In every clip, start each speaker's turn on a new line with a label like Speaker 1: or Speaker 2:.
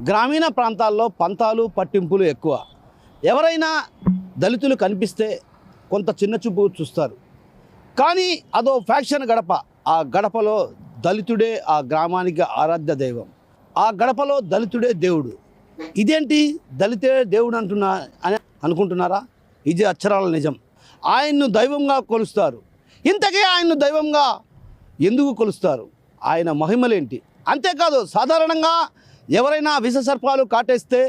Speaker 1: గ్రామీణ ప్రాంతాల్లో పంతాలు పట్టింపులు ఎక్కువ. ఎవరైనా దళితులు కనిపిస్తే కొంత చిన్నచూపు చూస్తారు. కానీ అదో ఫ్యాక్షన్ గడప. ఆ గడపలో దళితుడే ఆ గ్రామానికి ఆరాధ్య దైవం. ఆ గడపలో దళితుడే దేవుడు. ఇదేంటి దళితే దేవుడు అని అనుకుంటున్నారా? ఇది అక్షరాల నిజం. ఆయన్ను దైవంగా కొలుస్తారు. ఇంతకీ ఆయన్ను దైవంగా ఎందుకు కొలుస్తారు? ఆయన మహిమలేంటి? అంతేకాదు, సాధారణంగా ఎవరైనా విషసర్పాలు కాటేస్తే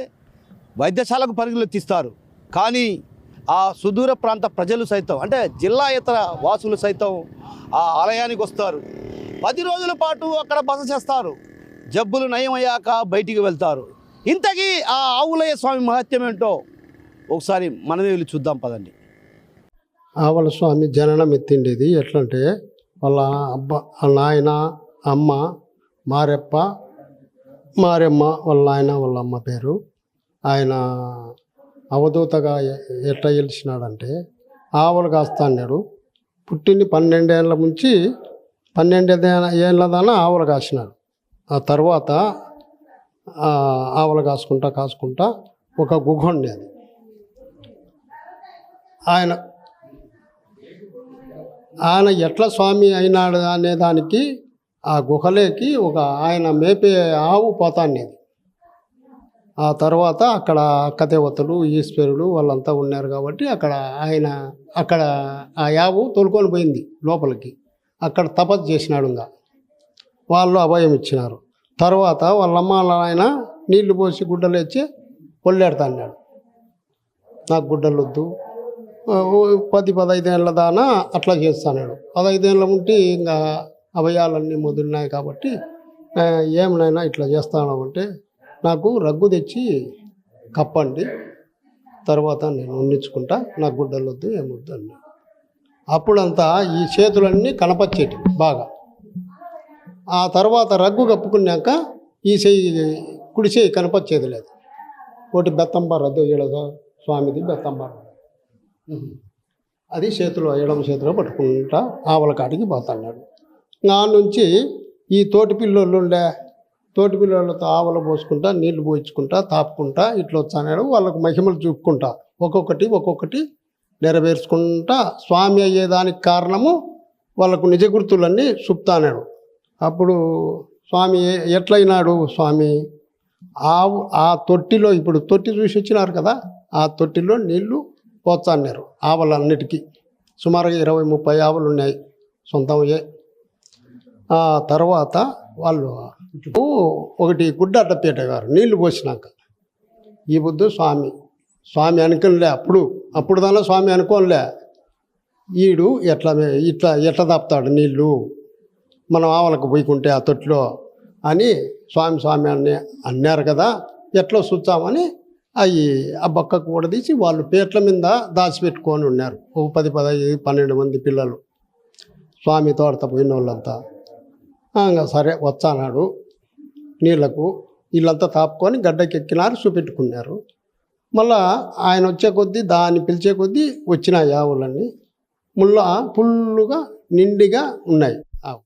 Speaker 1: వైద్యశాలకు పరుగులెత్తిస్తారు. కానీ ఆ సుదూర ప్రాంత ప్రజలు సైతం, అంటే జిల్లా ఇతర వాసులు సైతం ఆ ఆలయానికి వస్తారు. 10 రోజుల పాటు అక్కడ బస చేస్తారు. జబ్బులు నయమయ్యాక బయటికి వెళ్తారు. ఇంతకీ ఆ ఆవులయ్య స్వామి మహత్యం ఏంటో ఒకసారి మనమే వెళ్ళి చూద్దాం పదండి.
Speaker 2: ఆవల స్వామి జననం ఎత్తిండేది ఎట్లంటే, వాళ్ళ వాళ్ళ నాయన, అమ్మ మారెమ్మ, వాళ్ళ నాయన వాళ్ళ అమ్మ పేరు. ఆయన అవధూతగా ఎట్లా గెలిచినాడంటే, ఆవులు కాస్తా అన్నాడు. పుట్టింది 12 ఏళ్ళ నుంచి 12 ఏళ్ళ దాకా ఆవులు కాసినాడు. ఆ తర్వాత ఆవులు కాసుకుంటా ఒక గుహ ఉండేది. ఆయన ఎట్లా స్వామి అయినాడు అనే దానికి ఆ గుహలోకి ఒక ఆయన మేపే ఆవు పోతాండేది. ఆ తర్వాత అక్కడ అక్కదేవతలు, ఈశ్వరుడు వాళ్ళంతా ఉన్నారు కాబట్టి అక్కడ ఆ ఆవు తోలుకొని పోయింది లోపలికి. అక్కడ తపస్సు చేసినాడు. ఇంకా వాళ్ళు అభయం ఇచ్చినారు. తర్వాత వాళ్ళమ్మ ఆయన నీళ్లు పోసి గుడ్డలు ఇచ్చి పొల్లెడతాడు. నాకు గుడ్డలు వద్దు, 10-15 ఏళ్ళ దానా అట్లా చేస్తాడు. 15 ఏళ్ళ ఉంటే ఇంకా అభయాలన్నీ మొదలున్నాయి కాబట్టి ఏమైనా ఇట్లా చేస్తానంటే, నాకు రగ్గు తెచ్చి కప్పండి, తర్వాత నేను ఉండించుకుంటా, నాకు గుడ్డలు వద్దు ఏమొద్దు అన్నా. అప్పుడంతా ఈ చేతులన్నీ కనపచ్చేటి బాగా. ఆ తర్వాత రగ్గు కప్పుకున్నాక ఈ చెయ్యి, కుడి చెయ్యి కనపచ్చేది లేదు. ఒకటి బెత్తంబార ఈడదో స్వామిది బెత్తంబార, అది చేతిలో ఎడమ చేతిలో పట్టుకుంటా ఆవల కాడికి పోతున్నాడు. నా నుంచి ఈ తోటి పిల్లోళ్ళతో ఆవల పోసుకుంటా, నీళ్లు పోయించుకుంటా, తాపుకుంటా ఇట్లా వచ్చాడు. వాళ్ళకు మహిమలు చూపుకుంటా ఒక్కొక్కటి నెరవేర్చుకుంటా స్వామి అయ్యేదానికి కారణము వాళ్ళకు నిజ గుర్తులన్నీ చూపుతాడు. అప్పుడు స్వామి ఎట్లయినాడు స్వామి? ఆ తొట్టిలో, ఇప్పుడు తొట్టి చూసి వచ్చినారు కదా, ఆ తొట్టిలో నీళ్లు పోచ్చన్నారు ఆవులన్నిటికీ. సుమారుగా 20-30 ఆవులు ఉన్నాయి సొంతమయ్యే. ఆ తర్వాత వాళ్ళు ఒకటి గుడ్డ అడ్డపేటగారు నీళ్లు పోసినాక, ఈ బుద్ధు స్వామి అనుకోనిలే. అప్పుడు దానిలో స్వామి అనుకోనిలే, ఈడు ఎట్లా దాపుతాడు నీళ్ళు మనం ఆవులకు పోయికుంటే ఆ తొట్టిలో అని స్వామి అని అన్నారు కదా, ఎట్లా చూచామని ఆ బక్కకు కూడా తీసి వాళ్ళు పేట్ల మీద దాచిపెట్టుకొని ఉన్నారు. ఒక 10-12 మంది పిల్లలు స్వామి తోడత పోయిన వాళ్ళంతా. ఇంకా సరే వచ్చానాడు నీళ్లకు, వీళ్ళంతా తాపుకొని గడ్డకి ఎక్కినారు, చూపెట్టుకున్నారు. మళ్ళా ఆయన వచ్చే కొద్దీ, దాన్ని పిలిచే కొద్దీ వచ్చినాయి ఆవులన్నీ. ఫుల్లుగా నిండిగా ఉన్నాయి ఆవు.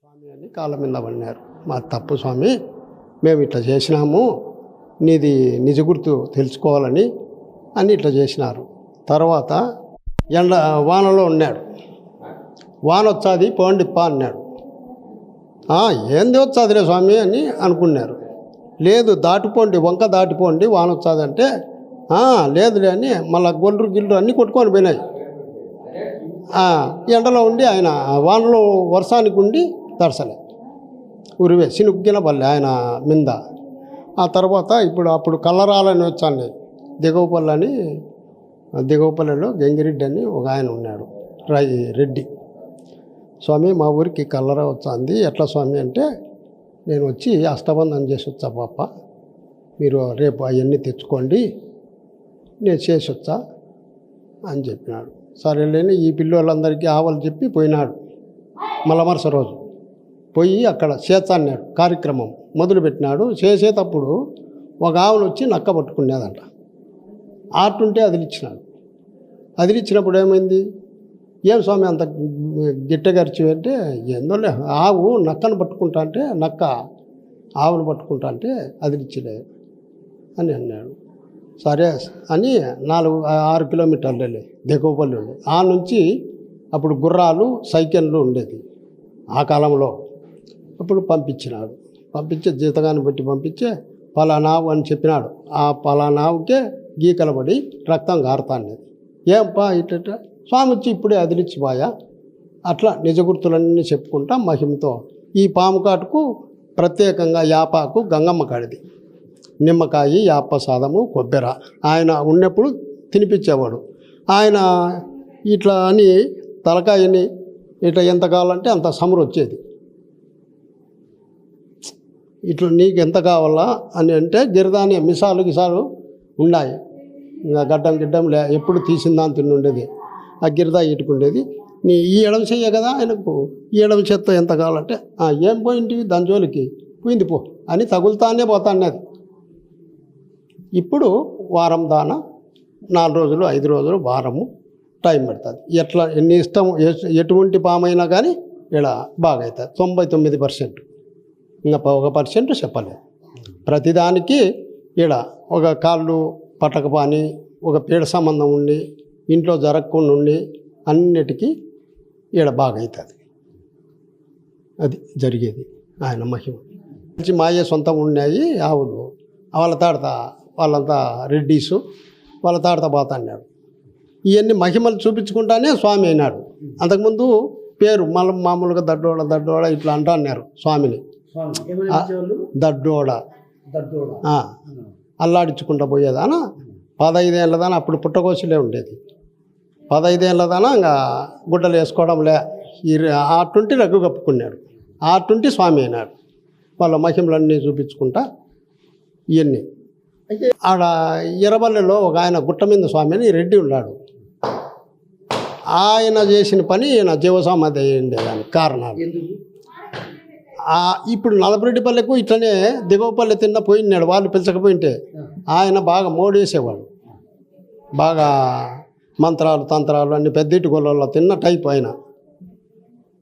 Speaker 2: స్వామి అని కాళ్ళ మీద పడినారు. మా తప్పు స్వామి, మేము ఇట్లా చేసినాము, నీది నిజ గుర్తు తెలుసుకోవాలని ఇట్లా చేసినారు. తర్వాత వానలో ఉన్నాడు. వాన వచ్చాది పోండిప్ప అన్నాడు. ఏంది వచ్చాదిలే స్వామి అని అనుకున్నారు. లేదు దాటిపోండి, వంక దాటిపోండి, వాన వచ్చాదంటే లేదులే అని మళ్ళీ గిల్లు అన్నీ కొట్టుకొని పోయినాయి. ఎండలో ఉండి ఆయన వానలో వర్షానికి ఉండి తడసలే, ఉరివే సినుగ్గిన పల్లె ఆయన మింద. ఆ తర్వాత అప్పుడు కల్లరాలని వచ్చాను. దిగవపల్లిలో గంగిరెడ్డి అని ఒక ఆయన ఉన్నాడు, రెడ్డి. స్వామి మా ఊరికి కల్లరా వచ్చింది, ఎట్లా స్వామి అంటే, నేను వచ్చి అష్టబంధం చేసి వచ్చా పాప, మీరు రేపు అవన్నీ తెచ్చుకోండి, నేను చేసి వచ్చా అని చెప్పినాడు. సరేలేని ఈ పిల్లలందరికీ ఆవలు చెప్పి పోయినాడు. మలమరుస రోజు పోయి అక్కడ చేస్తాన్నాడు, కార్యక్రమం మొదలుపెట్టినాడు. చేసేటప్పుడు ఒక ఆవును వచ్చి నక్క పట్టుకునేదంట. ఆటుంటే అదిలిచ్చినప్పుడు ఏమైంది? ఏం స్వామి అంత గిట్టగరిచి అంటే, ఏందోలే ఆవు నక్కను పట్టుకుంటా అంటే నక్క ఆవును పట్టుకుంటా అంటే అది ఇచ్చిలే అని అన్నాడు. సరే అని 6 కిలోమీటర్లు వెళ్ళి దిగువపల్లి ఉండే ఆ నుంచి అప్పుడు గుర్రాలు సైకిళ్ళు ఉండేది ఆ కాలంలో. అప్పుడు పంపించినాడు. పంపించే జీతగాన్ని బట్టి పంపించే పలానావు అని చెప్పినాడు. ఆ పలానావుకే గీకలబడి రక్తం గారుతాండేది. ఏంపా ఇట్ట స్వామి వచ్చి ఇప్పుడే అదిలిచ్చిపోయా. అట్లా నిజ గుర్తులన్నీ చెప్పుకుంటా మహిమతో ఈ పాము కాటుకు ప్రత్యేకంగా యాపాకు గంగమ్మ కాడిది నిమ్మకాయ యాప సాదము కొబ్బెర ఆయన ఉన్నప్పుడు తినిపించేవాడు. ఆయన ఇట్లా అని తలకాయని ఇట్లా ఎంత కావాలంటే అంత సమరు వచ్చేది. ఇట్లా నీకు ఎంత కావాలా అని అంటే గిరదాని గిసాలు ఉన్నాయి. ఇంకా గడ్డం ఎప్పుడు తీసిందా అని తిండుండేది. ఆ గిరదా ఇటుకుండేది. ఈ ఎడమ చెయ్య కదా ఆయనకు ఈ ఎడమ చేత్తో ఎంత కావాలంటే ఏం పోయింటివి దాని జోలికి పోయింది పో అని తగులుతానే పోతానేది. ఇప్పుడు వారం దాన 4 రోజులు 5 రోజులు వారము టైం పడుతుంది. ఎట్లా ఎన్ని ఇష్టం ఎటువంటి పామైనా కానీ ఇక్కడ బాగా అవుతుంది 99%. ఇంకా 1% చెప్పలేదు. ప్రతిదానికి ఇక్కడ ఒక కాళ్ళు పట్టకపాని ఒక పీడ సంబంధం ఉండి ఇంట్లో జరగకుండా ఉండి అన్నిటికీ ఇక్కడ బాగా అవుతుంది. అది జరిగేది ఆయన మహిమ. మంచి మాయ సొంతం ఉన్నాయి ఆవులు. వాళ్ళంతా రెడ్డీసు వాళ్ళ తాడతా పోతాడు. ఇవన్నీ మహిమలు చూపించుకుంటానే స్వామి అయినాడు. అంతకుముందు పేరు మామూలుగా దడ్డోడ ఇట్లా అంటున్నారు స్వామిని. దడ్డోడ అల్లాడించుకుంటా పోయేదానా 15 ఏళ్ళదానా అప్పుడు పుట్టకోసలే ఉండేది. 15 ఏళ్ళదానా ఇంకా గుడ్డలు వేసుకోవడంలే. ఆటుంటి రగ్గు కప్పుకున్నాడు. ఆటుంటి స్వామి అయినాడు. వాళ్ళ మహిమలన్నీ చూపించుకుంటా ఇవన్నీ. అయితే ఆడ ఎర్రబల్లెలో ఒక ఆయన గుట్టమింద స్వామి అని రెడ్డి ఉన్నాడు. ఆయన చేసిన పని ఈయన జీవసమాధి అయ్యిండే దానికి కారణాలు. ఇప్పుడు నలపరెడ్డిపల్లెకు ఇట్లనే దిగువపల్లె తిన్న పోయినాడు. వాళ్ళు పిలిచకపోయింటే ఆయన బాగా మోడేసేవాడు. బాగా మంత్రాలు తంత్రాలు అన్ని పెద్దింటి గొల్లలో తిన్న టైప్ ఆయన.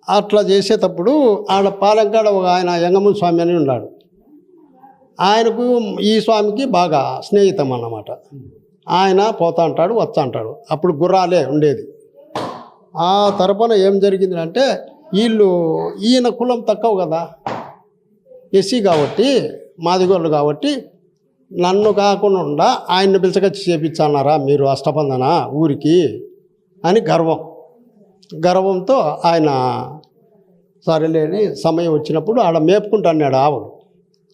Speaker 2: అట్లా చేసేటప్పుడు ఆడ పాలెంకాడ ఒక ఆయన యంగమూరి స్వామి అని ఉన్నాడు. ఆయనకు ఈ స్వామికి బాగా స్నేహితం అన్నమాట. ఆయన పోతా అంటాడు వస్తా అంటాడు. అప్పుడు గుర్రాలే ఉండేది. ఆ తరపున ఏం జరిగింది అంటే ఈయన కులం తక్కువ కదా, ఎస్సీ కాబట్టి మాదిగోళ్ళు కాబట్టి నన్ను కాకుండా ఆయన్ని పిలిచకొచ్చి చేపించన్నారా మీరు అష్టబంధన ఊరికి అని గర్వంతో ఆయన సరేలేని సమయం వచ్చినప్పుడు ఆడ మేపుకుంటున్నాడు ఆవులు.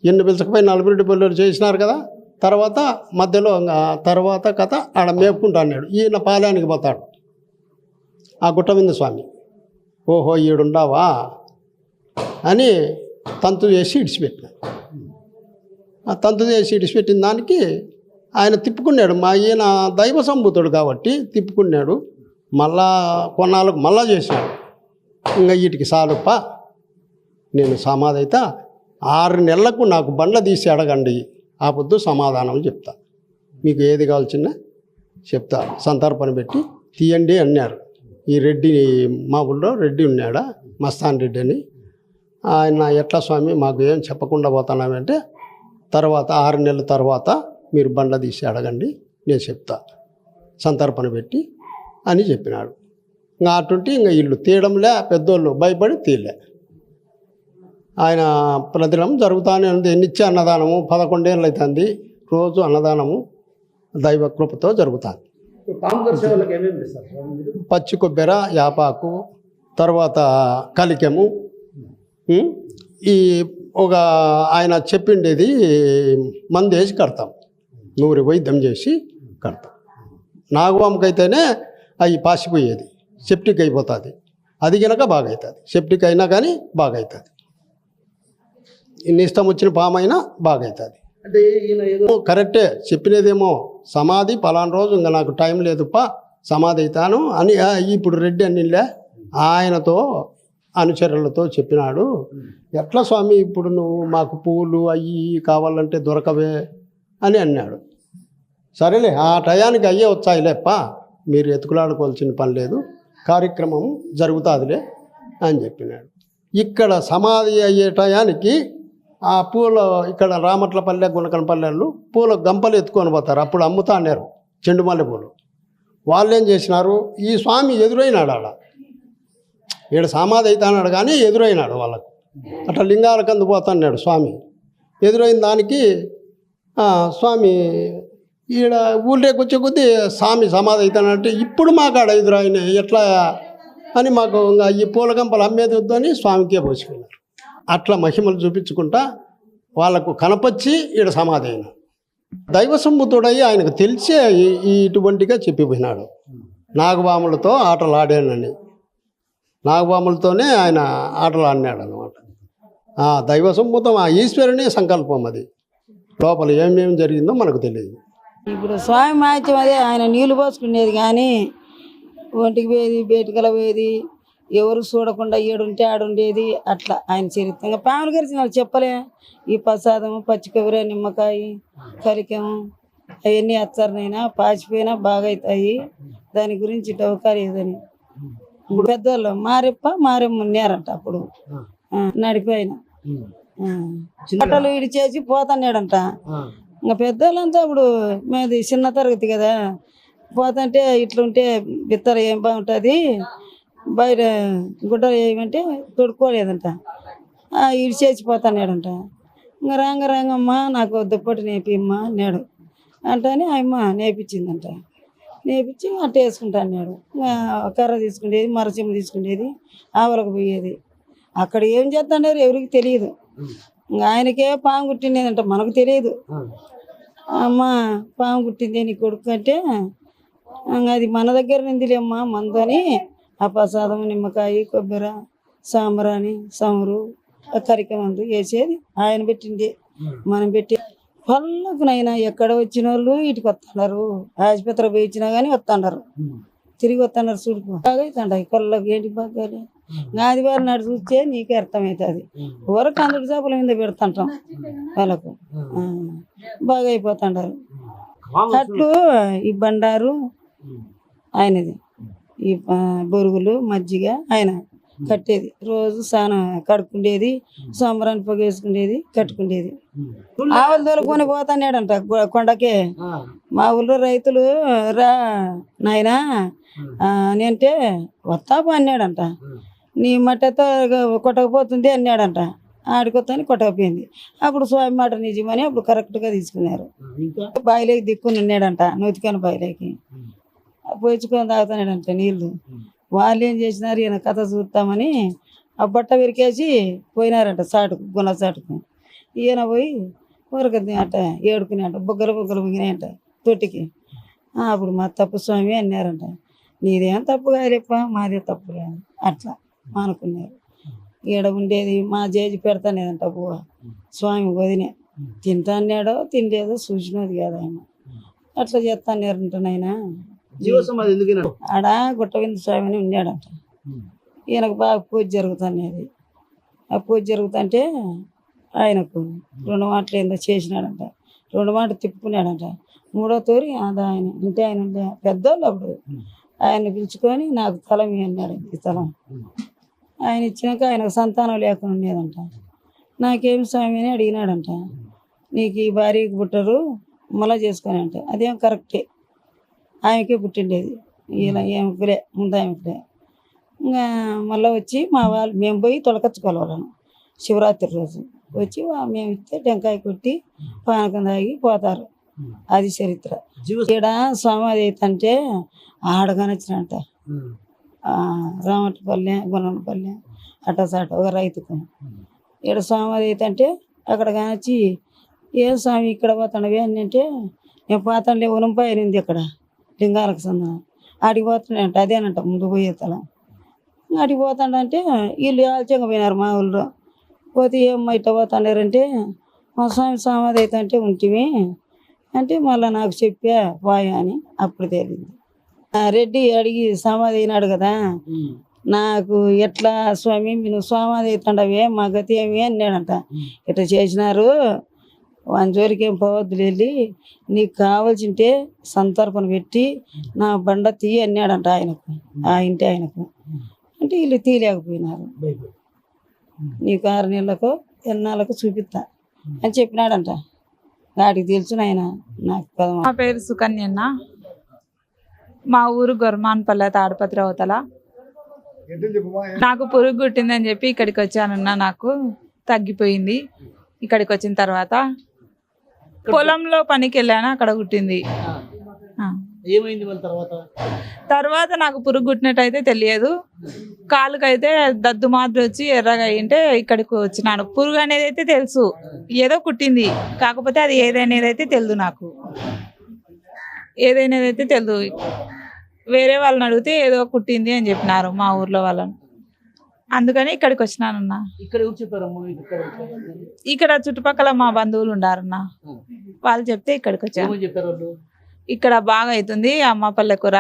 Speaker 2: ఎన్ని పిలిచకపోయి 40 పల్లెలు చేసినారు కదా. తర్వాత మధ్యలో తర్వాత కథ ఆడ మేపుకుంటున్నాడు. ఈయన పాలెనికి పోతాడు. ఆ గుట్టమింద స్వామి ఓహో ఈడుండావా అని తంతు చేసి ఇడిచిపెట్టినాడు. ఆ తంతు చేసి ఇడిచిపెట్టిన దానికి ఆయన తిప్పుకున్నాడు. ఈయన దైవ సంభూతుడు కాబట్టి తిప్పుకున్నాడు. మళ్ళా కొన్నాళ్ళకు మళ్ళా చేసినాడు. ఇంకా వీటికి సాలుప్ప నేను సమాధి అయితే 6 నెలలకు నాకు బండ్ల తీసి అడగండి, ఆ పొద్దు సమాధానం చెప్తా. మీకు ఏది కావాల్సిన చెప్తా. సంతర్పణ పెట్టి తీయండి అన్నారు. ఈ రెడ్డి మా ఊళ్ళో రెడ్డి ఉన్నాడా మస్తాన్ రెడ్డి అని. ఆయన ఎట్లా స్వామి మాకు ఏం చెప్పకుండా పోతున్నామంటే తర్వాత 6 నెలల తర్వాత మీరు బండ్ల తీసి అడగండి నేను చెప్తా సంతర్పణ పెట్టి అని చెప్పినాడు. ఇంకా అటుంటే ఇంకా ఇల్లు తీయడంలే. పెద్దోళ్ళు భయపడి తీయలే. ఆయన ప్రతిలం జరుగుతూనే ఉంది. నిత్య అన్నదానము 11 ఏళ్ళు అవుతుంది. రోజు అన్నదానము దైవ కృపతో జరుగుతుంది. పచ్చి కొబ్బెర యాపాకు తర్వాత కలికెము ఈ ఒక ఆయన చెప్పిండేది మందు వేసి కడతాం. 100 వైద్యం చేసి కడతాం. నాగవామకైతేనే అవి పాసిపోయేది, సెప్టిక్ అయిపోతుంది. అది కనుక బాగా అవుతుంది. సెప్టిక్ అయినా కానీ బాగా అవుతుంది. ఇన్ని ఇష్టం వచ్చిన పామైనా బాగా అవుతుంది. అంటే ఈయన ఏదో కరెక్టే చెప్పినదేమో సమాధి పలానా రోజు ఇంకా నాకు టైం లేదుప్పా సమాధి అవుతాను అని ఇప్పుడు రెడ్డి అనిలే ఆయనతో అనుచరులతో చెప్పినాడు. ఎట్లా స్వామి ఇప్పుడు నువ్వు మాకు పువ్వులు అవి కావాలంటే దొరకవే అని అన్నాడు. సరేలే ఆ టయానికి అయ్యే వచ్చాయిలేప్ప మీరు ఎతుకులాడుకోవాల్సిన పని లేదు, కార్యక్రమం జరుగుతుందిలే అని చెప్పినాడు. ఇక్కడ సమాధి అయ్యే టయానికి ఆ పూల ఇక్కడ రామట్లపల్లె గుణకనపల్లెలు పూల గంపలు ఎత్తుకొని పోతారు. అప్పుడు అమ్ముతా అన్నారు చెండు మల్లె పూలు. వాళ్ళు ఏం చేసినారు, ఈ స్వామి ఎదురైనాడు ఆడ, ఈడ సమాధి అవుతాన్నాడు కానీ ఎదురైనాడు వాళ్ళకు. అట్లా లింగాల కందు పోతున్నాడు స్వామి. ఎదురైన దానికి స్వామి ఈడ ఊళ్ళోకి వచ్చే కొద్దీ స్వామి సమాధి అవుతానంటే ఇప్పుడు మాకాడ ఎదురైన ఎట్లా అని మాకు ఇంకా ఈ పూల గంపలు అమ్మేది వద్దని స్వామికే పోసిపోయినారు. అట్లా మహిమలు చూపించుకుంటా వాళ్ళకు కనపచ్చి ఈడ సమాధి అయిన దైవ సమ్ముతుడయ్యి ఆయనకు తెలిసే ఇటువంటిగా చెప్పిపోయినాడు. నాగబాములతో ఆటలు ఆడానని, నాగబాములతోనే ఆయన ఆటలు ఆడినాడు అనమాట. దైవ సమ్ముతం ఆ ఈశ్వరుని సంకల్పం. అది లోపల ఏమేమి జరిగిందో మనకు తెలియదు.
Speaker 3: ఇప్పుడు స్వామి మహత్యం అదే, ఆయన నీళ్లు పోసుకునేది కానీ ఒంటికి పోయేది, బయటికల పోయేది, ఎవరు చూడకుండా ఏడుంటే ఆడుండేది. అట్లా ఆయన చరిత్ర. ఇంకా పాములు గరిచిన వాళ్ళు చెప్పలే. ఈ ప్రసాదము, పచ్చి కొబ్బరి, నిమ్మకాయ, కలికము అవన్నీ అచ్చరినైనా పాచిపోయినా బాగా అవుతాయి. దాని గురించి డౌకారు ఏదని పెద్దవాళ్ళు మారెమ్మ ఉన్నారంట అప్పుడు నడిపోయిన బట్టలు ఇడిచేసి పోతున్నాడంట. ఇంకా పెద్దవాళ్ళంతా అప్పుడు మేది చిన్న తరగతి కదా, పోతుంటే ఇట్లుంటే బిత్తర ఏం బాగుంటుంది, బయట గుడ్డలు ఏమంటే తొడుక్కోలేదంట, ఇడిచేసి పోతున్నాడంట. ఇంకా రంగమ్మ నాకు దుప్పటి నేపిమ్మా అన్నాడు. అంటని అమ్మ నేర్పించిందంట. నేర్పించి అట్ట వేసుకుంటా అన్నాడు. కర్ర తీసుకునేది, మరచిమ్మ తీసుకునేది, ఆవలకు పోయేది. అక్కడ ఏం చేస్తాడారు ఎవరికి తెలియదు. ఇంకా ఆయనకే పాము కుట్టిండేదంట, మనకు తెలియదు. అమ్మ పాము కుట్టిందే నీ కొడుకు అంటే, అది మన దగ్గర నిందిలేమ్మా మందని ఆ ప్రసాదం, నిమ్మకాయ, కొబ్బరి, సాంబ్రాణి, సమరు, కరిక మందు వేసేది ఆయన పెట్టింది. మనం పెట్టి పళ్ళకునైనా ఎక్కడ వచ్చిన వాళ్ళు ఇటుకు వస్తున్నారు. ఆసుపత్రి పోయి ఇచ్చినా కానీ వస్తున్నారు, తిరిగి వస్తున్నారు. చూడుకు బాగా అవుతుంటాయి కొళ్ళకు. ఏంటి బాగా ఆదివారం నాడు చూస్తే నీకే అర్థమవుతుంది. ఊరకు అందరి చేపల మీద పెడుతుంటాం వాళ్ళకు, బాగా అయిపోతుంటారు. అట్లు ఈ బండారు ఆయనది, ఈ బొరుగులు, మజ్జిగ ఆయన కట్టేది. రోజు స్నానం కడుక్కుండేది, సోమరాన్ని పొగ వేసుకునేది, కట్టుకుండేది. ఆవులు తోలుకొని పోతాన్నాడంట కొండకే. మా ఊళ్ళో రైతులు రా నాయనా నేంటే వస్తాపా అన్నాడంట. నీ మట్టతో కొట్టకపోతుంది అన్నాడంట. ఆడికొత్తని కొట్టకపోయింది. అప్పుడు స్వామి మాట నిజమని అప్పుడు కరెక్ట్గా తీసుకున్నారు. బాయిలోకి దిక్కుని ఉన్నాడంట, నూతికాని బాయిలోకి పోయించుకొని తాగుతున్నాడంట నీళ్ళు. వాళ్ళు ఏం చేసినారు, ఈయన కథ చూస్తామని ఆ బట్ట విరికేసి పోయినారంట చాటుకు, గుణ చాటుకు. ఈయన పోయి ఊరకది అంట ఏడుకునేంట, బుగ్గలు ముగినాయంట తొట్టికి. అప్పుడు మా తప్పు స్వామి అన్నారంట. నీదేం తప్పు కాదులేప్ప, మాదే తప్పు కాదు. అట్లా అనుకున్నారు. ఈడ ఉండేది మా జేజి పెడతానేదంట బువ్వ, స్వామి వదినే తింటా అన్నాడో తిండేదో చూసినది కాదు ఆయన. అట్లా చేస్తాన్నారంట నాయన. ఆడ గుట్టవింద స్వామి అని ఉన్నాడంట. ఈయనకు బాగా పూజ జరుగుతున్నది. ఆ పూజ జరుగుతుంటే ఆయనకు 2 మాటలు ఏందో చేసినాడంట. 2 మాటలు తిప్పుకున్నాడంట. 3వ తూరి అది ఆయన ఇంటే ఆయన ఉండే పెద్దోళ్ళు అప్పుడు ఆయన్ని పిలుచుకొని నాకు స్థలం అన్నాడు. ఈ స్థలం ఆయన ఇచ్చినాక ఆయనకు సంతానం లేకుండా ఉండేదంట. నాకేం స్వామి అని అడిగినాడంట. నీకు ఈ భార్యకి పుట్టరు మళ్ళా చేసుకొని అంటే అదేం కరెక్టే, ఆమెకే పుట్టిండేది. ఇలా ఏమిలే ముందు ఆమెకులే. ఇంకా మళ్ళీ వచ్చి మా వాళ్ళు మేము పోయి తొలకచ్చుకోవాలి వాళ్ళను. శివరాత్రి రోజు వచ్చి మేము ఇస్తే టెంకాయ కొట్టి పానకం తాగి పోతారు. అది చరిత్ర. ఈడ సమాధి అవుతుంటే ఆడగానొచ్చినంట. రామట్లపల్లె, గుణపల్లె అట్టసాట ఒక రైతుకు. ఈడ సమాధి అవుతుంటే అక్కడ కానొచ్చి ఏం స్వామి ఇక్కడ పోతాడవే అని అంటే, నేను పోతానులే ఉనంపాయ నింది ఇక్కడ లింగాలకు సందనం ఆడికి పోతున్నాడంట. అదేనంట ముందు పోయే తలం. ఆడికి పోతాడంటే వీళ్ళు ఆలస్యంగా పోయినారు మా ఊళ్ళో. పోతే ఏమ్మా ఇట్లా పోతాడారంటే, మా స్వామి సమాధి అవుతుంటే ఉంటివి అంటే మళ్ళీ నాకు చెప్పా పోయా అని అప్పుడు తేలింది. రెడ్డి అడిగి సమాధి అయినాడు కదా, నాకు ఎట్లా స్వామి నువ్వు సమాధి అవుతుండవే మా గతి ఏమి అన్నాడంట. ఇట్లా చేసినారు వాని జోలికి ఏం పోవద్దులు, వెళ్ళి నీకు కావాల్సింటే సంతర్పణ పెట్టి నా బండ తీయి అన్నాడంట ఆయనకు, ఆ ఇంటి ఆయనకు. అంటే వీళ్ళు తీయలేకపోయినారు. నీకు 6 నెలలకు ఎన్నాళ్ళకు చూపిస్తా అని చెప్పినాడంట. వాటికి తెలుసు నాయన నాకు పదమా.
Speaker 4: మా పేరు సుకన్యన్న. మా ఊరు గొర్మాన్పల్లె తాడిపత్రి అవతల. నాకు పురుగు కుట్టిందని చెప్పి ఇక్కడికి వచ్చానన్నా. నాకు తగ్గిపోయింది. ఇక్కడికి వచ్చిన తర్వాత పొలంలో పనికి వెళ్ళాను, అక్కడ కుట్టింది.
Speaker 1: ఏమైంది మళ్ళీ
Speaker 4: తర్వాత నాకు పురుగు కుట్టినట్టయితే తెలియదు. కాలుకైతే దద్దు మాదిరి వచ్చి ఎర్రగా అయ్యింటే ఇక్కడికి వచ్చినాను. పురుగు అనేది అయితే తెలుసు, ఏదో కుట్టింది, కాకపోతే అది ఏదైనది అయితే తెలియదు. నాకు ఏదైనది అయితే తెలియదు. వేరే వాళ్ళని అడిగితే ఏదో కుట్టింది అని చెప్పినారు మా ఊర్లో వాళ్ళని. అందుకని ఇక్కడికి వచ్చినానన్నా. ఇక్కడ చుట్టుపక్కల మా బంధువులు ఉండారన్నా, వాళ్ళు చెప్తే ఇక్కడికి వచ్చాను. ఇక్కడ బాగా అవుతుంది, అమ్మపల్లె కూర,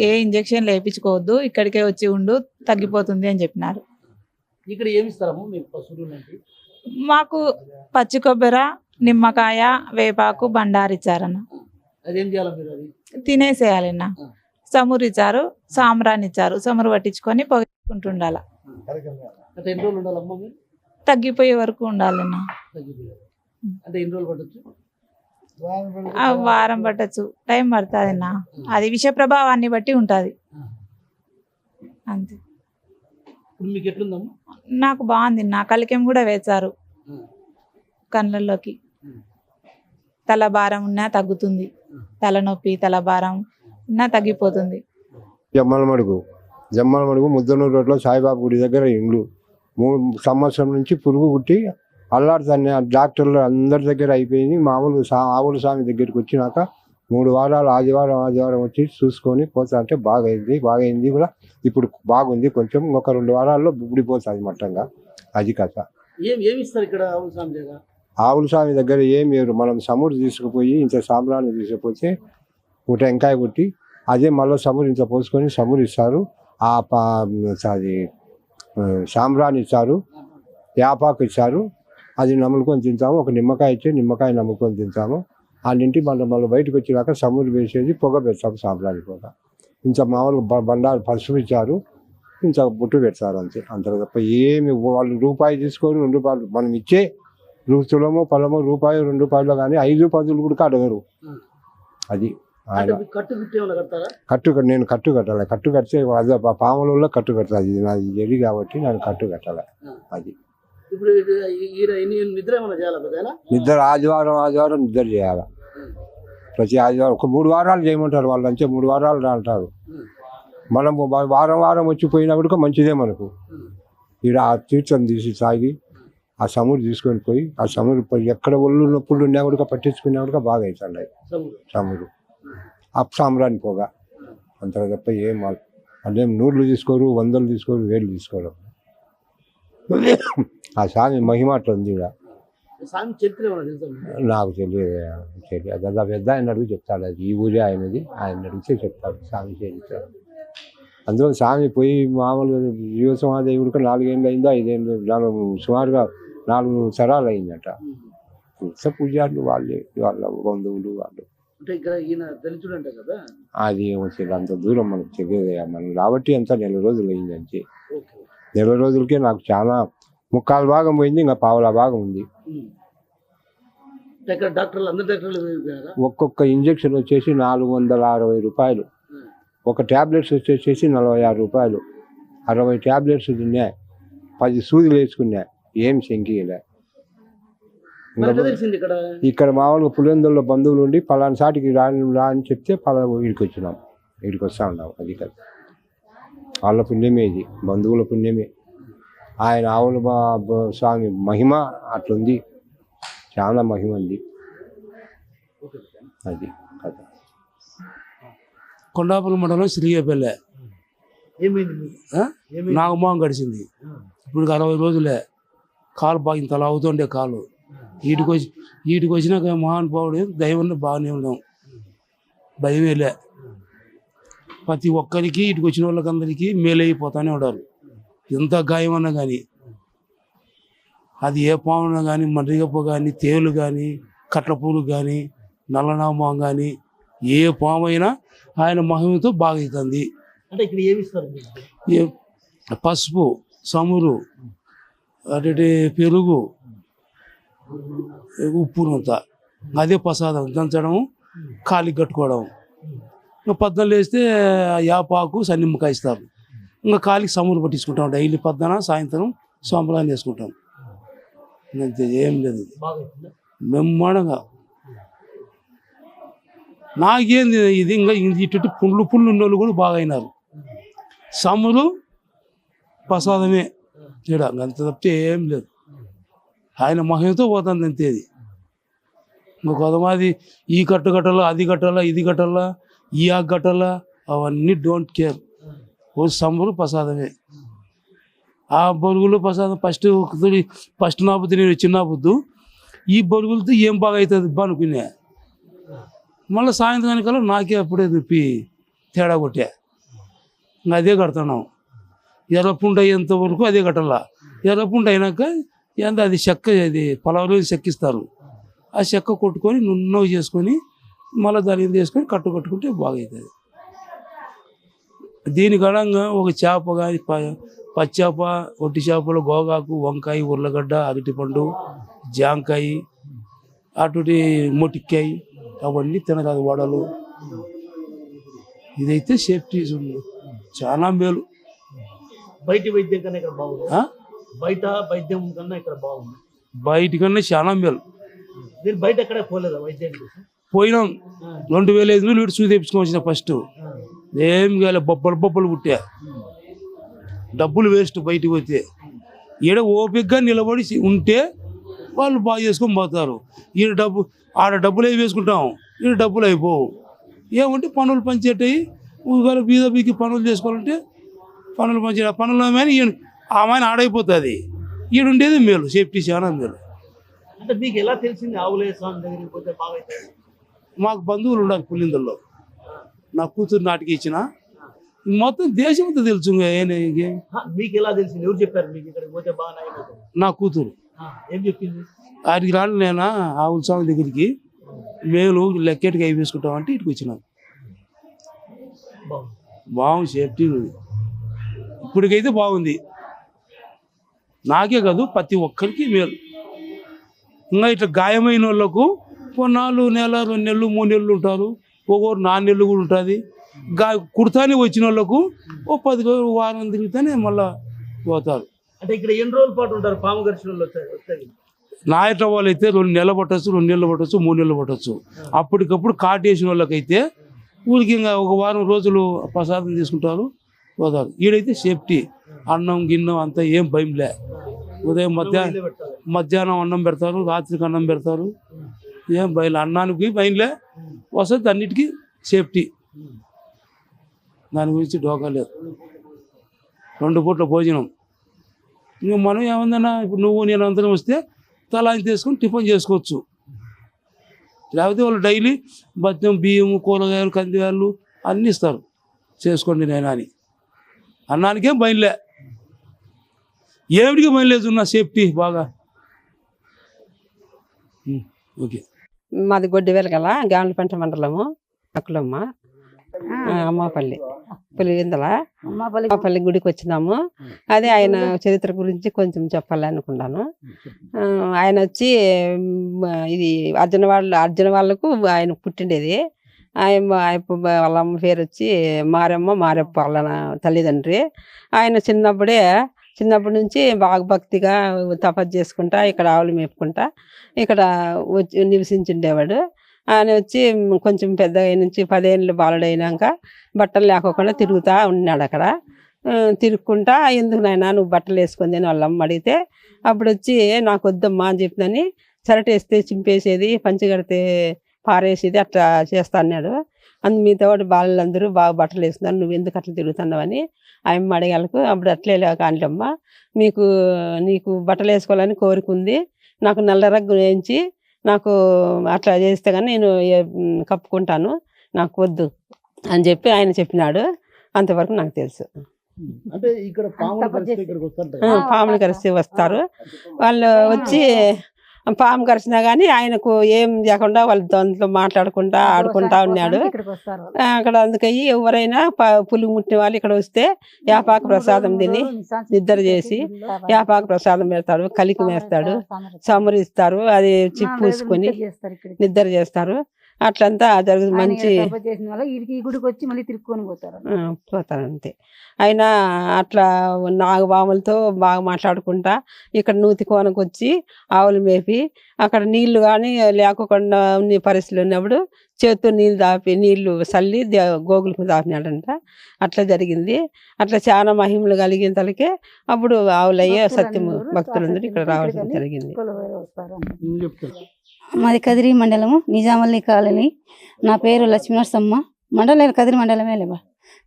Speaker 4: ఏ ఇంజక్షన్ వేయించుకోవద్దు, ఇక్కడికే వచ్చి ఉండు, తగ్గిపోతుంది అని చెప్పినారు.
Speaker 1: ఇక్కడ ఏమిస్తారమ్మా మీకు పశువులకి?
Speaker 4: మాకు పచ్చి కొబ్బరి, నిమ్మకాయ, వేపాకు, బండారు ఇచ్చారన్న.
Speaker 1: అదేం చేయాలి మీరు? అది
Speaker 4: తినేసేయాలన్నా. చమురు ఇచ్చారు, సాంబ్రాన్ని ఇచ్చారు. చమురు పట్టించుకొని పొగకుంటుండాల.
Speaker 1: అంటే ఎన్ని రోజులు ఉండాలమ్మా మీరు?
Speaker 4: తగ్గిపోయే వరకు ఉండాలన్నా.
Speaker 1: అంటే ఎన్ని రోజులు పట్టచ్చు?
Speaker 4: వారం పట్టచ్చు, టైం పడుతుంది అన్న. అది విష ప్రభావాన్ని బట్టి ఉంటుంది అంతే.
Speaker 1: మీకు ఎట్లుందమ్మా?
Speaker 4: నాకు బాగుంది. నా కలికెం కూడా వేశారు కళ్ళల్లోకి. తల భారం ఉన్నా తగ్గుతుంది, తలనొప్పి, తల భారం ఉన్నా తగ్గిపోతుంది.
Speaker 5: జమ్మలమడుగు ముద్దనూరు రోడ్లో సాయిబాబు గుడి దగ్గర ఇండ్లు. 3 సంవత్సరం నుంచి పురుగు కుట్టి అల్లాడుతాను. డాక్టర్లు అందరి దగ్గర అయిపోయింది. మామూలు ఆవుల స్వామి దగ్గరికి వచ్చినాక 3 వారాలు ఆదివారం వచ్చి చూసుకొని పోతా అంటే బాగైంది కూడా. ఇప్పుడు బాగుంది కొంచెం. ఒక 2 వారాల్లో ఊడిపోతుంది మట్టంగా. అది కథ.
Speaker 1: ఏమిస్తారు ఇక్కడ ఆవుల స్వామి దగ్గర?
Speaker 5: ఆవుల స్వామి దగ్గర ఏమి మనం సమురు తీసుకుపోయి ఇంత సాంబ్రాన్ని తీసుకుపోతే ఒక టెంకాయ కొట్టి అదే మళ్ళీ సమురు ఇంత పోసుకొని సమురు ఇస్తారు. అది సాంబ్రాన్ని ఇస్తారు, యాపాకు ఇస్తారు. అది నమ్ముకొని తింటాము. ఒక నిమ్మకాయ ఇచ్చి నిమ్మకాయ నమ్ముకొని తింటాము. వాళ్ళింటి మళ్ళీ బయటకు వచ్చినాక సమురు వేసేది పొగ పెడతాము, సాంబ్రాన్ని పొగ. ఇంత మామూలుగా బండారు పసుపు ఇచ్చారు, ఇంత బొట్టు పెడతారు అంతే. అంత తప్ప ఏమి వాళ్ళు రూపాయి తీసుకోరు, 2 రూపాయలు మనం ఇచ్చే తులమో పొలమో రూపాయి 2 రూపాయలు కానీ 5, 10 కూడా అడగరు. అది నేను కట్టు కట్టాలి. కట్టు కడితే అదే పాములలో కట్టు కట్టాలి. ఇది నాది జరి కాబట్టి నేను కట్టు కట్టాలి. అది నిద్ర ఆదివారం నిద్ర చేయాలి. ప్రతి ఆదివారం ఒక 3 వారాలు చేయమంటారు వాళ్ళు. అంతే 3 వారాలు అంటారు. మనం వారం వచ్చిపోయినప్పుడు మంచిదే మనకు. ఇక్కడ ఆ తీర్థం తీసి తాగి ఆ సమురు తీసుకొని పోయి ఆ సమురు ఎక్కడ ఒళ్ళు నొప్పులు ఉన్నా కూడా పట్టించుకున్నా కూడా బాగా అవుతున్నాయి సమురు. సాంబ్రాన్ని పోగా అంత తప్ప ఏం అదేం 100 తీసుకోరు, 100 తీసుకోరు, 1000 తీసుకోరు. ఆ స్వామి మహిమ అట్లా ఉంది. నాకు తెలియదు. దాదాపు పెద్ద ఆయన అడిగి చెప్తాడు. అది ఈ ఊరే ఆయనది. ఆయన అడిగితే చెప్తాడు స్వామి చేయించాడు. అందులో స్వామి పోయి మామూలుగా జీవసమాదేవుడికి 4 ఏళ్ళు అయిందో 5 ఏళ్ళు, సుమారుగా 4 తరాలు అయిందట. ఇంత పూజారులు వాళ్ళే, వాళ్ళ బంధువులు వాళ్ళు. అది వచ్చేది అంత దూరం మనకు తెలియదు. మనం కాబట్టి అంత 4 రోజులు అయిందంటే 4 రోజులకే నాకు చాలా 3/4 భాగం పోయింది. ఇంకా 1/4 భాగం ఉంది. ఒక్కొక్క ఇంజక్షన్ వచ్చేసి 460 రూపాయలు. ఒక ట్యాబ్లెట్స్ వచ్చేసి 46 రూపాయలు. 60 ట్యాబ్లెట్స్ తిన్నాయి, 10 సూదులు వేసుకున్నా. ఏం శంకిలే. ఇక్కడ మామూలుగా పులివెందుల్లో బంధువులు ఉండి పలానా సాటికి రా అని చెప్తే వీడికి వచ్చినాం, వీడికి వస్తా ఉన్నాం. అది కదా వాళ్ళ పుణ్యమే, ఇది బంధువుల పుణ్యమే. ఆయన ఆవుల స్వామి మహిమ అట్లుంది, చాలా మహిమ ఉంది. అది కథ.
Speaker 6: కొండాపురం మండలం శ్రీయపల్లె. నాకు మొహం గడిచింది. ఇప్పుడు 60 రోజులే. కాలు బాగా ఇంతలా అవుతుండే కాలు. వీటికి వచ్చినాక మహానుభావుడు దైవంలో బాగానే ఉన్నాం, భయమేలే. ప్రతి ఒక్కరికి ఇటుకు వచ్చిన వాళ్ళకందరికీ మేలైపోతానే ఉన్నారు. ఎంత గాయమన్నా కానీ, అది ఏ పామున్నా కానీ, మర్రిగప్ప కానీ, తేలు కానీ, కట్లపూలు కానీ, నల్లనామం కానీ, ఏ పాము అయినా ఆయన మహిమతో బాగా అవుతుంది.
Speaker 1: అంటే ఇక్కడ ఏమిస్తారు?
Speaker 6: పసుపు, చమురు, అటు పెరుగు, ఉప్పునంతా అదే ప్రసాదం దంచడం కాలికి కట్టుకోవడం. ఇంకా పొద్దున లేస్తే యాపాకు సన్నిమ్మకాయ ఇస్తారు. ఇంకా కాలికి సములు పట్టించుకుంటాం డైలీ పొద్దున సాయంత్రం సోమవారం చేసుకుంటాం. అంతే, ఏం లేదు. బ్రహ్మాండంగా నాకేంది ఇది ఇంకా ఇటు పుండ్లు ఉన్నోళ్ళు కూడా బాగా అయినారు. సములు ప్రసాదమే ఇక్కడ అంత తప్పితే ఏం లేదు. ఆయన మహిమతో పోతుంది అంతే. అది ఇంకా కొంతమంది ఈ కట్టు కట్టాలా, అది కట్టాలా, ఇది కట్టాలా, ఈ ఆకు కట్టాలా, అవన్నీ డోంట్ కేర్. ఓ సములు ప్రసాదమే. ఆ బొరుగులు ప్రసాదం ఫస్ట్ నా బుద్ధి నేను చిన్న బుద్ధు ఈ బొరుగులతో ఏం బాగా అవుతుంది అనుకునే. మళ్ళీ సాయంత్రానికల్లా నాకే అప్పుడే దుప్పి తేడా కొట్టా. ఇంకా అదే కడుతున్నాం. ఎర్రపుంట అయ్యేంత వరకు అదే కట్టాల. ఎర్రపుంట అయినాక ఎంత అది చెక్క, అది పొలంలో చెక్కిస్తారు. ఆ చెక్క కొట్టుకొని నున్నగా చేసుకొని మళ్ళీ దాని చేసుకొని కట్టుకుంటే బాగా అవుతుంది. దీని గడంగా ఒక చేప కానీ పచ్చేప, ఒట్టి చేపలు, గోగాకు, వంకాయ, ఉర్లగడ్డ, అరటిపండు, జాంకాయ, అటు మొటిక్కాయ అవన్నీ తినరాదు. వడలు ఇదైతే సేఫ్టీ చాలా మేలు.
Speaker 1: బయట వైద్యం కన్నా ఇక్కడ బాగుంది. బయట వైద్యం కన్నా ఇక్కడ బాగుంది.
Speaker 6: బయట కన్నా చాలా మేలు.
Speaker 1: మీరు బయట ఎక్కడ పోలేదా వైద్యానికి?
Speaker 6: పోయినాం. 2500 ఇటు సూది తెప్పించుకొని వచ్చిన. ఫస్ట్ ఏం కాలే, బొబ్బలు పుట్టా. డబ్బులు వేస్ట్ బయటకు పోతే. ఈడ ఓపికగా నిలబడి ఉంటే వాళ్ళు బాగా చేసుకొని పోతారు. ఆడ డబ్బులు అవి వేసుకుంటాం, ఈడ డబ్బులు అయిపోవు. ఏమంటే పనులు పంచేటాయి. ఊరిగా బీద బీకి పనులు చేసుకోవాలంటే పనులు పంచే పనులు ఆమె ఆడైపోతుంది. ఈడుండేది మేలు, సేఫ్టీ చాలా మేలు.
Speaker 1: అంటే మీకు ఎలా తెలిసింది ఆవులే స్వామి దగ్గరికి పోతే బాగా అవుతుంది?
Speaker 6: మాకు బంధువులు ఉండాలి పులిందల్లో. నా కూతురు నాటికి ఇచ్చిన మొత్తం దేశం అంతా తెలుసు.
Speaker 1: మీకు ఎలా తెలిసింది? ఎవరు చెప్పారు మీకు ఇక్కడికి పోతే బాగా అయిపోతుంది?
Speaker 6: నా కూతురు
Speaker 1: ఏం చెప్పింది?
Speaker 6: ఆడికి రాను నేను ఆవుల స్వామి దగ్గరికి మేలు లెక్కెట్టుగా అవి వేసుకుంటామంటే ఇటుకు వచ్చినాను. బాగుంది, సేఫ్టీ ఇప్పటికైతే బాగుంది. నాకే కాదు ప్రతి ఒక్కరికి మేలు. ఇంకా ఇట్లా గాయమైన వాళ్ళకు 4 నెలలు, 2 నెలలు, 3 నెలలు ఉంటారు. ఒక్కొక్కరు 4 నెలలు కూడా ఉంటుంది. కుడతానే వచ్చిన వాళ్ళకు 10 రోజులు, వారం తిరిగితేనే మళ్ళా పోతారు.
Speaker 1: అంటే ఇక్కడ ఎన్ని రోజుల పాటు ఉంటారు పాము ఘర్షణ వస్తాయి?
Speaker 6: నా ఇట్లా వాళ్ళు అయితే 2 నెలలు పట్టచ్చు, 2 నెలలు పట్టచ్చు, 3 నెలలు పట్టచ్చు. అప్పటికప్పుడు కాటేసిన వాళ్ళకైతే ఊరికి ఇంకా 1 వారం రోజులు ప్రసాదం తీసుకుంటారు, పోతారు. ఈడైతే సేఫ్టీ. అన్నం గిన్నం అంతా ఏం భయం లే. ఉదయం మధ్యాహ్నం అన్నం పెడతారు, రాత్రికి అన్నం పెడతారు. ఏం భయం, అన్నానికి భయంలే. వసతి అన్నిటికీ సేఫ్టీ. దాని గురించి డోకా లేదు. 2 పూట్ల భోజనం. ఇంకా మనం ఏముందన్నా ఇప్పుడు నువ్వు నేను అందరం వస్తే తలాంటి తీసుకొని టిఫిన్ చేసుకోవచ్చు. లేకపోతే వాళ్ళు డైలీ బద్దెం, బియ్యము, కూరగాయలు, కందిగాయలు అన్నీ ఇస్తారు. చేసుకోండి నేను అని. అన్నానికేం భయంలే, ఏమిటికి భయం లేదు. ఉన్న సేఫ్టీ బాగా. ఓకే.
Speaker 7: మాది గొడ్డివేల గల గాండ్లపంట మండలము, అక్కులమ్మ, అమ్మపల్లి, పులివిందల అమ్మపల్లి గుడికి వచ్చినాము. అదే ఆయన చరిత్ర గురించి కొంచెం చెప్పాలనుకున్నాను. ఆయన వచ్చి ఇది అర్జున వాళ్ళకు ఆయన పుట్టిండేది. వాళ్ళ అమ్మ పేరు వచ్చి మారప్ప వాళ్ళ తల్లిదండ్రి. ఆయన చిన్నప్పటి నుంచి బాగా భక్తిగా తపస్సు చేసుకుంటా ఇక్కడ ఆవులు మేపుకుంటా ఇక్కడ వచ్చి నివసించుండేవాడు. ఆయన వచ్చి కొంచెం పెద్ద నుంచి 10 ఏళ్ళు బాలుడైనాక బట్టలు లేకోకుండా తిరుగుతూ ఉన్నాడు. అక్కడ తిరుగుకుంటా, ఎందుకు నాయనా నువ్వు బట్టలు వేసుకుంది అని వాళ్ళ అమ్మ అడిగితే అప్పుడు వచ్చి నాకు వద్దమ్మా అని చెప్పిందని చెరటేస్తే చింపేసేది, పంచి కడితే పారేసేది అట్లా చేస్తా అన్నాడు. మిగతా వాడు బాలందరూ బాగా బట్టలు వేస్తున్నారు, నువ్వు ఎందుకు అట్లా తిరుగుతున్నావు అని ఆయమ్మ అడిగాలకు అప్పుడు అట్లే కానిలమ్మ, నీకు బట్టలు వేసుకోవాలని కోరిక ఉంది, నాకు నల్ల రగ్గు వేయించి నాకు అట్లా చేస్తే కానీ నేను కప్పుకుంటాను, నాకు వద్దు అని చెప్పి ఆయన చెప్పినాడు. అంతవరకు నాకు తెలుసు.
Speaker 1: అంటే ఇక్కడ పాములు కలిస్తే
Speaker 7: వస్తారు. వాళ్ళు వచ్చి పాము కరిచినా కానీ ఆయనకు ఏం లేకుండా వాళ్ళు దాంట్లో మాట్లాడుకుంటా ఆడుకుంటా ఉన్నాడు. అక్కడ అందుకయ్యి ఎవరైనా పులుగు ముట్టిన వాళ్ళు ఇక్కడ వస్తే యాపాకు ప్రసాదం తిని నిద్ర చేసి యాపాకు ప్రసాదం పెడతాడు, కలికి వేస్తాడు, సమరిస్తారు, అది చిప్పు పూసుకొని నిద్ర చేస్తారు. అట్లంతా జరుగుతుంది. మంచి
Speaker 3: గుడికి వచ్చి మళ్ళీ తిరుక్కొని
Speaker 7: పోతారు అంతే. అయినా అట్లా నాగబాములతో బాగా మాట్లాడుకుంటా ఇక్కడ నూతి కోనకు వచ్చి ఆవులు మేపి అక్కడ నీళ్లు కానీ లేకుండా ఉన్న పరిస్థితులు ఉన్నప్పుడు చేతితో నీళ్లు చల్లి గోగులకు దాపినాడంట. అట్లా జరిగింది. అట్లా చాలా మహిమలు కలిగిన తలకే అప్పుడు ఆవులయ్యే సత్యము భక్తులందరూ ఇక్కడ రావడం జరిగింది.
Speaker 8: మాది కదిరి మండలము, నిజామల్లి కాలనీ. నా పేరు లక్ష్మీనరసమ్మ. మండలం కదిరి మండలమే లేవా,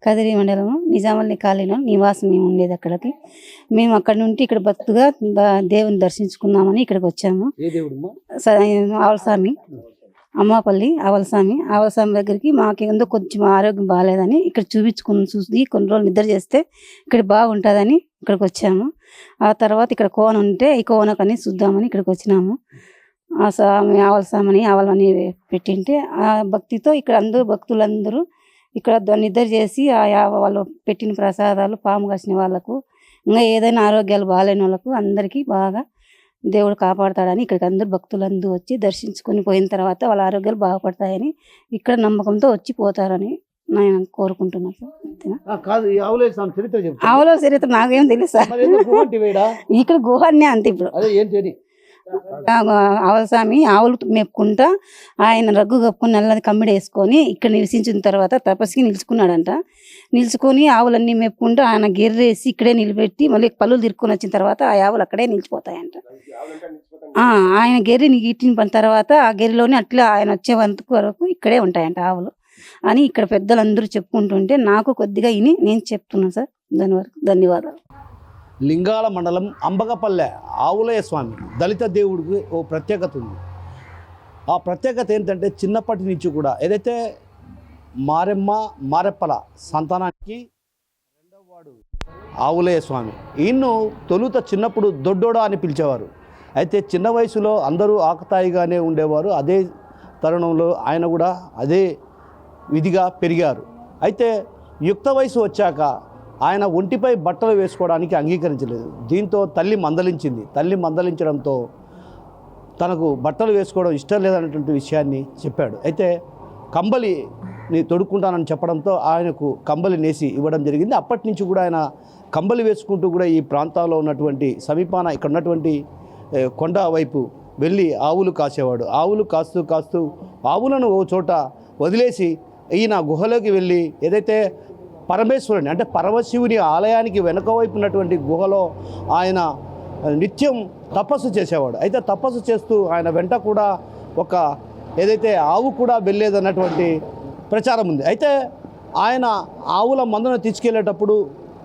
Speaker 8: కదిరి మండలము నిజామల్లి కాలనీలో నివాసం మేము ఉండేది. అక్కడికి మేము అక్కడ నుండి ఇక్కడ భక్తుగా దేవుని దర్శించుకుందామని ఇక్కడికి వచ్చాము. ఆవలస్వామి అమ్మపల్లి ఆవలస్వామి దగ్గరికి మాకు ఎందుకు కొంచెం ఆరోగ్యం బాగాలేదని ఇక్కడ చూసి కొన్ని రోజులు నిద్ర చేస్తే ఇక్కడ బాగుంటుందని ఇక్కడికి వచ్చాము. ఆ తర్వాత ఇక్కడ కోన ఉంటే ఈ కోనకని చూద్దామని ఇక్కడికి వచ్చినాము. ఆ స్వామి ఆవలని పెట్టింటే ఆ భక్తితో ఇక్కడ భక్తులందరూ ఇక్కడ నిద్ర చేసి వాళ్ళు పెట్టిన ప్రసాదాలు పాము కసిన వాళ్ళకు ఇంకా ఏదైనా ఆరోగ్యాలు బాగాలేని వాళ్ళకు అందరికీ బాగా దేవుడు కాపాడతాడని ఇక్కడికి అందరూ భక్తులందరూ వచ్చి దర్శించుకొని పోయిన తర్వాత వాళ్ళ ఆరోగ్యాలు బాగుపడతాయని ఇక్కడ నమ్మకంతో వచ్చి పోతారని నేను కోరుకుంటున్నాను సార్. ఆవుల చరిత్ర నాకేం తెలుసు సార్. ఇక్కడ గుహన్నే అంతే. ఇప్పుడు ఆవలస్వామి ఆవులు మేపుకుంటా ఆయన రగ్గు కప్పుకొని నల్లది కమ్మిడి వేసుకొని ఇక్కడ నివసించిన తర్వాత తపస్సుకి నిలుచుకున్నాడంట. నిలుచుకొని ఆవులన్నీ మేపుకుంటూ ఆయన గెర్రేసి ఇక్కడే నిలబెట్టి మళ్ళీ పళ్ళు తిరుక్కొని వచ్చిన తర్వాత ఆ ఆవులు అక్కడే నిలిచిపోతాయంట. ఆయన గెర్రి ఇట్టిన తర్వాత ఆ గెర్రిలోనే అట్లా ఆయన వచ్చే వరకు ఇక్కడే ఉంటాయంట ఆవులు అని ఇక్కడ పెద్దలందరూ చెప్పుకుంటుంటే నాకు కొద్దిగా నేను చెప్తున్నాను సార్. ధన్యవాదాలు.
Speaker 1: లింగాల మండలం అంబకపల్లె ఆవులయ్య స్వామి దళిత దేవుడికి ఓ ప్రత్యేకత ఉంది. ఆ ప్రత్యేకత ఏంటంటే చిన్నప్పటి నుంచి కూడా ఏదైతే మారెప్పల సంతానానికి రెండవ వాడు ఆవులయ్య స్వామి. ఈయన్ను తొలుత చిన్నప్పుడు దొడ్డోడా అని పిలిచేవారు. అయితే చిన్న వయసులో అందరూ ఆకతాయిగానే ఉండేవారు. అదే తరుణంలో ఆయన కూడా అదే విధిగా పెరిగారు. అయితే యుక్త వయసు వచ్చాక ఆయన ఒంటిపై బట్టలు వేసుకోవడానికి అంగీకరించలేదు. దీంతో తల్లి మందలించింది. తల్లి మందలించడంతో తనకు బట్టలు వేసుకోవడం ఇష్టం లేదన్నటువంటి విషయాన్ని చెప్పాడు. అయితే కంబలిని తొడుక్కుంటానని చెప్పడంతో ఆయనకు కంబలి నేసి ఇవ్వడం జరిగింది. అప్పటి నుంచి కూడా ఆయన కంబలి వేసుకుంటూ కూడా ఈ ప్రాంతాల్లో ఉన్నటువంటి సమీపాన ఇక్కడ ఉన్నటువంటి కొండ వైపు వెళ్ళి ఆవులు కాసేవాడు. ఆవులు కాస్తూ ఆవులను ఓ చోట వదిలేసి ఈయన గుహలోకి వెళ్ళి ఏదైతే పరమేశ్వరుని అంటే పరమశివుని ఆలయానికి వెనుక వైపు ఉన్నటువంటి గుహలో ఆయన నిత్యం తపస్సు చేసేవాడు. అయితే తపస్సు చేస్తూ ఆయన వెంట కూడా ఒక ఏదైతే ఆవు కూడా వెళ్ళేదన్నటువంటి ప్రచారం ఉంది. అయితే ఆయన ఆవుల మందును తీసుకెళ్లేటప్పుడు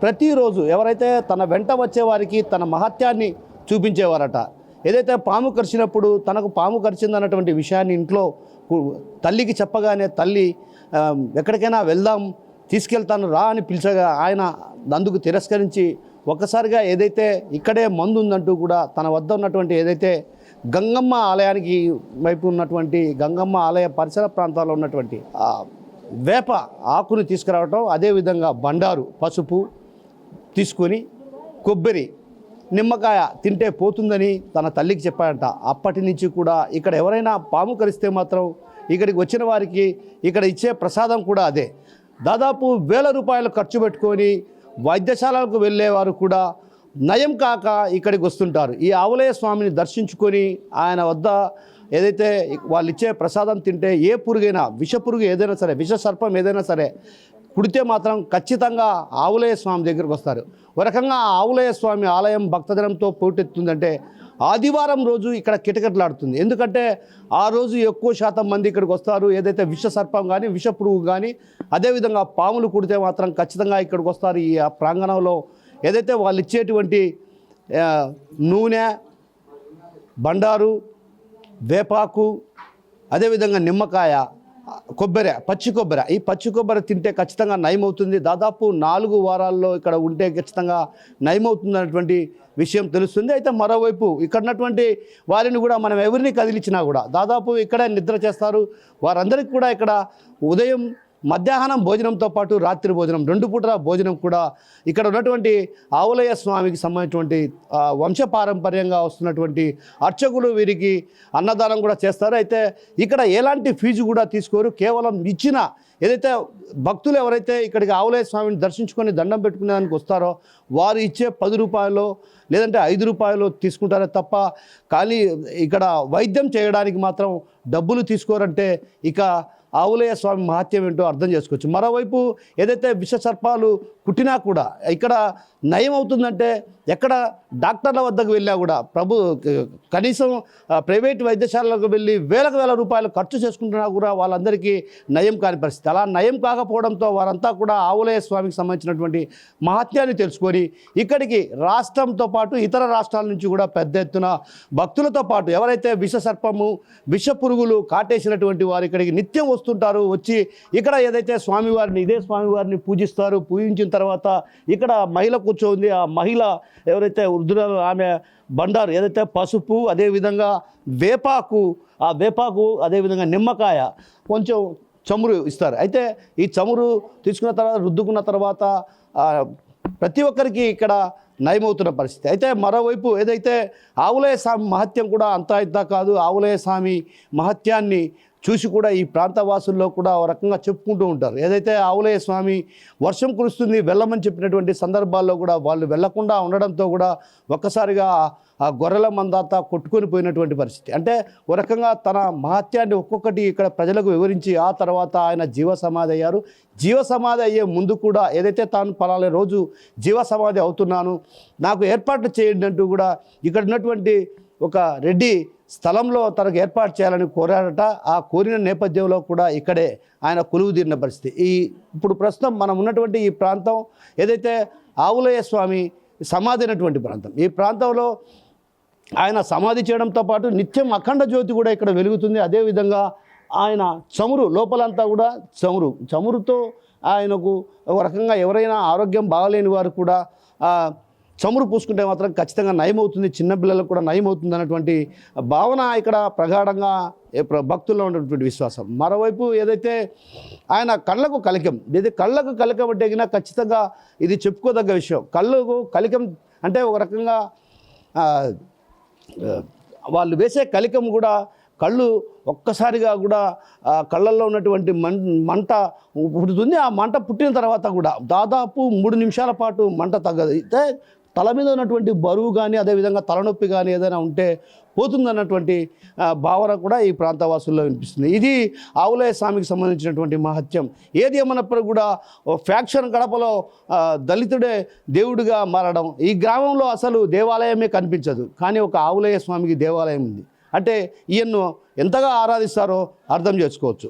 Speaker 1: ప్రతిరోజు ఎవరైతే తన వెంట వచ్చే వారికి తన మహత్యాన్ని చూపించేవారట. ఏదైతే పాము కరిచినప్పుడు తనకు పాము కరిచిందన్నటువంటి విషయాన్ని ఇంట్లో తల్లికి చెప్పగానే తల్లి ఎక్కడికైనా వెళ్దాం తీసుకెళ్తాను రా అని పిలిచగా ఆయన అందుకు తిరస్కరించి ఒక్కసారిగా ఏదైతే ఇక్కడే మందు ఉందంటూ కూడా తన వద్ద ఉన్నటువంటి ఏదైతే గంగమ్మ ఆలయానికి వైపు ఉన్నటువంటి గంగమ్మ ఆలయ పరిసర ప్రాంతాల్లో ఉన్నటువంటి వేప ఆకుని తీసుకురావటం, అదేవిధంగా బండారు పసుపు తీసుకొని కొబ్బరి నిమ్మకాయ తింటే పోతుందని తన తల్లికి చెప్పాడంట. అప్పటి నుంచి కూడా ఇక్కడ ఎవరైనా పాము కరిస్తే మాత్రం ఇక్కడికి వచ్చిన వారికి ఇక్కడ ఇచ్చే ప్రసాదం కూడా అదే. దాదాపు 1000 రూపాయలు ఖర్చు పెట్టుకొని వైద్యశాలకు వెళ్ళేవారు కూడా నయం కాక ఇక్కడికి వస్తుంటారు. ఈ ఆవులయ్య స్వామిని దర్శించుకొని ఆయన వద్ద ఏదైతే వాళ్ళు ఇచ్చే ప్రసాదం తింటే ఏ పురుగైనా విషపురుగు ఏదైనా సరే విష సర్పం ఏదైనా సరే కుడితే మాత్రం ఖచ్చితంగా ఆవులయ్య స్వామి దగ్గరకు వస్తారు. ఒక రకంగా ఆవులయ్య స్వామి ఆలయం భక్తజనంతో పోటెత్తుందంటే ఆదివారం రోజు ఇక్కడ కిటకిటలాడుతుంది. ఎందుకంటే ఆ రోజు ఎక్కువ శాతం మంది ఇక్కడికి వస్తారు. ఏదైతే విష సర్పం కానీ విష పురుగు కానీ అదేవిధంగా పాములు కుడితే మాత్రం ఖచ్చితంగా ఇక్కడికి వస్తారు. ఈ ప్రాంగణంలో ఏదైతే వాళ్ళు ఇచ్చేటువంటి నూనె, బండారు, వేపాకు, అదేవిధంగా నిమ్మకాయ, కొబ్బరి, పచ్చి కొబ్బరి, ఈ పచ్చి కొబ్బరి తింటే ఖచ్చితంగా నయమవుతుంది. దాదాపు 4 వారాల్లో ఇక్కడ ఉంటే ఖచ్చితంగా నయమవుతుంది అన్నటువంటి విషయం తెలుస్తుంది. అయితే మరోవైపు ఇక్కడ ఉన్నటువంటి వారిని కూడా మనం ఎవరిని కదిలించినా కూడా దాదాపు ఇక్కడే నిద్ర చేస్తారు. వారందరికీ కూడా ఇక్కడ ఉదయం మధ్యాహ్నం భోజనంతో పాటు రాత్రి భోజనం 2 పూటల భోజనం కూడా ఇక్కడ ఉన్నటువంటి ఆవులయ్య స్వామికి సంబంధించినటువంటి వంశపారంపర్యంగా వస్తున్నటువంటి అర్చకులు వీరికి అన్నదానం కూడా చేస్తారు. అయితే ఇక్కడ ఎలాంటి ఫీజు కూడా తీసుకోరు. కేవలం ఇచ్చిన ఏదైతే భక్తులు ఎవరైతే ఇక్కడికి ఆవులయ్య స్వామిని దర్శించుకొని దండం పెట్టుకునేదానికి వస్తారో వారు ఇచ్చే 10 రూపాయలు లేదంటే 5 రూపాయలు తీసుకుంటారే తప్ప కానీ ఇక్కడ వైద్యం చేయడానికి మాత్రం డబ్బులు తీసుకోరంటే ఇక ఆవులయ్య స్వామి మహత్యం ఏంటో అర్థం చేసుకోవచ్చు. మరోవైపు ఏదైతే విష సర్పాలు కుట్టినా కూడా ఇక్కడ నయం అవుతుందంటే ఎక్కడ డాక్టర్ల వద్దకు వెళ్ళినా కూడా కనీసం ప్రైవేట్ వైద్యశాలకు వెళ్ళి వేల రూపాయలు ఖర్చు చేసుకుంటున్నా కూడా వాళ్ళందరికీ నయం కాని పరిస్థితి. అలా నయం కాకపోవడంతో వారంతా కూడా ఆవులయ్య స్వామికి సంబంధించినటువంటి మహత్యాన్ని తెలుసుకొని ఇక్కడికి రాష్ట్రంతో పాటు ఇతర రాష్ట్రాల నుంచి కూడా పెద్ద ఎత్తున భక్తులతో పాటు ఎవరైతే విష సర్పము విష పురుగులు కాటేసినటువంటి వారు ఇక్కడికి నిత్యం వస్తుంటారు. వచ్చి ఇక్కడ ఏదైతే స్వామివారిని ఇదే స్వామివారిని పూజిస్తారు. పూజించిన తర్వాత ఇక్కడ మహిళ కూర్చోంది. ఆ మహిళ ఎవరైతే వృద్ధురాలు ఆమె బండారు ఏదైతే పసుపు అదేవిధంగా వేపాకు అదేవిధంగా నిమ్మకాయ కొంచెం చమురు ఇస్తారు. అయితే ఈ చమురు తీసుకున్న తర్వాత రుద్దుకున్న తర్వాత ప్రతి ఒక్కరికి ఇక్కడ నయమవుతున్న పరిస్థితి. అయితే మరోవైపు ఏదైతే ఆవులయ్య స్వామి మహత్యం కూడా అంతా ఇంత కాదు. ఆవులయ్య స్వామి మహత్యాన్ని చూసి కూడా ఈ ప్రాంత వాసుల్లో కూడా ఒక రకంగా చెప్పుకుంటూ ఉంటారు. ఏదైతే ఆవులయ్య స్వామి వర్షం కురుస్తుంది వెళ్ళమని చెప్పినటువంటి సందర్భాల్లో కూడా వాళ్ళు వెళ్లకుండా ఉండడంతో కూడా ఒక్కసారిగా ఆ గొర్రెల మందంతా కొట్టుకొని పోయినటువంటి పరిస్థితి. అంటే ఒక రకంగా తన మహత్యాన్ని ఒక్కొక్కటి ఇక్కడ ప్రజలకు వివరించి ఆ తర్వాత ఆయన జీవసమాధి అయ్యారు. జీవసమాధి అయ్యే ముందు కూడా ఏదైతే తాను పలానా రోజు జీవసమాధి అవుతున్నాను నాకు ఏర్పాట్లు చేయండి అంటూ కూడా ఇక్కడ ఉన్నటువంటి ఒక రెడ్డి స్థలంలో తనకు ఏర్పాటు చేయాలని కోరారట. ఆ కోరిన నేపథ్యంలో కూడా ఇక్కడే ఆయన కొలువు తీరిన పరిస్థితి. ఇప్పుడు ప్రస్తుతం మనం ఉన్నటువంటి ఈ ప్రాంతం ఏదైతే ఆవులయ్య స్వామి సమాధి అయినటువంటి ప్రాంతం, ఈ ప్రాంతంలో ఆయన సమాధి చేయడంతో పాటు నిత్యం అఖండ జ్యోతి కూడా ఇక్కడ వెలుగుతుంది. అదేవిధంగా ఆయన చమురు లోపలంతా కూడా చమురుతో ఆయనకు ఒక రకంగా ఎవరైనా ఆరోగ్యం బాగలేని వారు కూడా చమురు పూసుకుంటే మాత్రం ఖచ్చితంగా నయమవుతుంది, చిన్నపిల్లలకు కూడా నయమవుతుంది అన్నటువంటి భావన ఇక్కడ ప్రగాఢంగా భక్తుల్లో ఉన్నటువంటి విశ్వాసం. మరోవైపు ఏదైతే ఆయన కళ్ళకు కలికం అంటే ఖచ్చితంగా ఇది చెప్పుకోదగ్గ విషయం. కళ్ళకు కలికం అంటే ఒక రకంగా వాళ్ళు వేసే కలికం కూడా కళ్ళు ఒక్కసారిగా కూడా కళ్ళల్లో ఉన్నటువంటి మంట పుడుతుంది. ఆ మంట పుట్టిన తర్వాత కూడా దాదాపు 3 నిమిషాల పాటు మంట తగ్గదు. అయితే తల మీద ఉన్నటువంటి బరువు కానీ అదేవిధంగా తలనొప్పి కానీ ఏదైనా ఉంటే పోతుందన్నటువంటి భావన కూడా ఈ ప్రాంతవాసుల్లో వినిపిస్తుంది. ఇది ఆవులయ్య స్వామికి సంబంధించినటువంటి మహత్యం. ఏది ఏమన్నప్పుడు కూడా ఫ్యాక్షన్ గడపలో దళితుడే దేవుడిగా మారడం. ఈ గ్రామంలో అసలు దేవాలయమే కనిపించదు, కానీ ఒక ఆవులయ్య స్వామికి దేవాలయం ఉంది. అంటే ఈయన్ను ఎంతగా ఆరాధిస్తారో అర్థం చేసుకోవచ్చు.